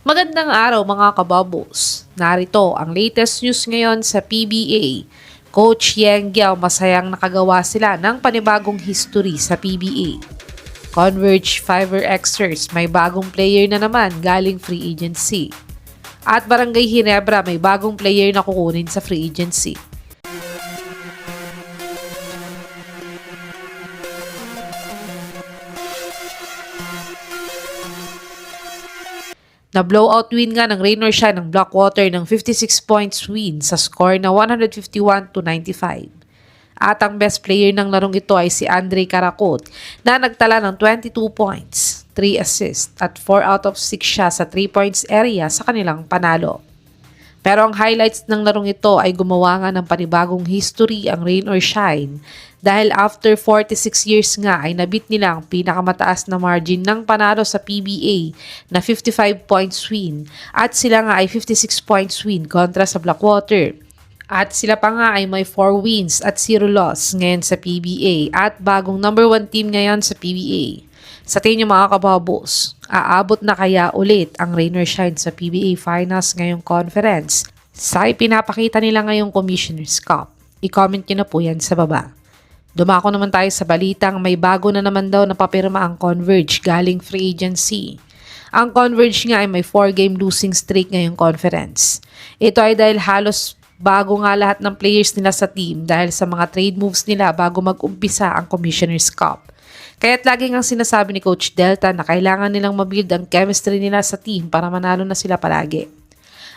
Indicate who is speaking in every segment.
Speaker 1: Magandang araw mga kababos. Narito ang latest news ngayon sa PBA. Coach Yeng Giao masayang nakagawa sila ng panibagong history sa PBA. Converge Fiverr Xers may bagong player na naman galing free agency. At Barangay Ginebra may bagong player na kukunin sa free agency. Na-blowout win nga ng Rain or Shine ng Blackwater ng 56 points win sa score na 151-95. At ang best player ng larong ito ay si Andre Caracot na nagtala ng 22 points, 3 assists at 4 out of 6 siya sa 3 points area sa kanilang panalo. Pero ang highlights ng larong ito ay gumawa nga ng panibagong history ang Rain or Shine dahil after 46 years nga ay nabit nila ang pinakamataas na margin ng panalo sa PBA na 55 points win at sila nga ay 56 points win kontra sa Blackwater. At sila pa nga ay may 4 wins at 0 loss ngayon sa PBA at bagong number 1 team ngayon sa PBA. Sa tingin nyo mga kababos, aabot na kaya ulit ang Rain or Shine sa PBA Finals ngayong conference sa ipinapakita nila ngayong Commissioner's Cup? I-comment nyo na po yan sa baba. Dumako naman tayo sa balitang may bago na naman daw na papirma ang Converge galing free agency. Ang Converge nga ay may 4-game losing streak ngayong conference. Ito ay dahil halos bago nga lahat ng players nila sa team dahil sa mga trade moves nila bago mag-umpisa ang Commissioner's Cup. Kaya't laging ang sinasabi ni Coach Delta na kailangan nilang mabuild ang chemistry nila sa team para manalo na sila palagi.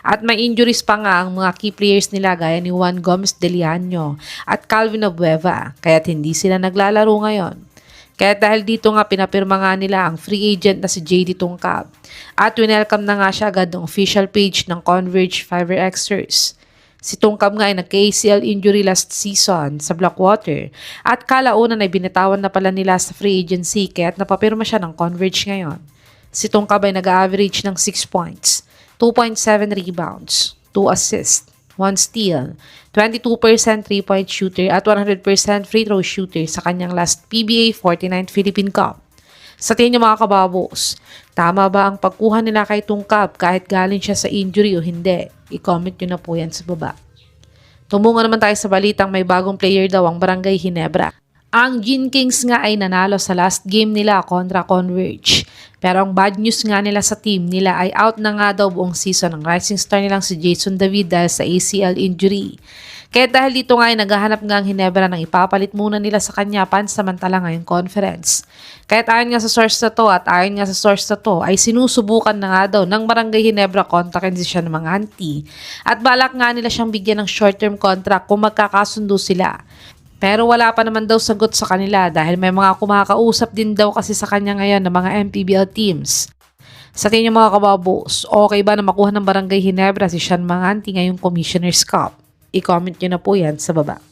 Speaker 1: At may injuries pa nga ang mga key players nila gaya ni Juan Gomez de Liano at Calvin Abueva, kaya't hindi sila naglalaro ngayon. Kaya dahil dito nga pinapirma nga nila ang free agent na si JD Tungkab at winelcome na nga siya agad ng official page ng Converge Fiverr Xers. Si Tungkab nga ay nagka-ACL injury last season sa Blackwater at kalaunan ay binitawan na pala nila sa free agency kaya't napapirma siya ng Converge ngayon. Si Tungkab ay nag-average ng 6 points, 2.7 rebounds, 2 assists, 1 steal, 22% 3-point shooter at 100% free throw shooter sa kanyang last PBA 49th Philippine Cup. Sa tingin niyo mga kababos, tama ba ang pagkuha nila kay Tungkab kahit galing siya sa injury o hindi? I-comment nyo na po yan sa baba. Tumungo naman tayo sa balitang may bagong player daw ang Barangay Ginebra. Ang Gin Kings nga ay nanalo sa last game nila kontra Converge. Pero ang bad news nga nila sa team nila ay out na nga daw buong season ng rising star nilang si Jason David dahil sa ACL injury. Kaya dahil dito nga ay naghahanap nga ang Ginebra ng ipapalit muna nila sa kanya pansamantala ngayong conference. Kaya ayon nga sa source na to ay sinusubukan na nga daw ng Barangay Ginebra kontakin siya ng mga auntie at balak nga nila siyang bigyan ng short-term contract kung magkakasundo sila. Pero wala pa naman daw sagot sa kanila dahil may mga kumakausap din daw kasi sa kanya ngayon ng mga MPBL teams. Sa tingin niyo mga kababos, okay ba na makuha ng Barangay Ginebra si Sean Manganti ngayong Commissioner's Cup? I-comment nyo na po yan sa baba.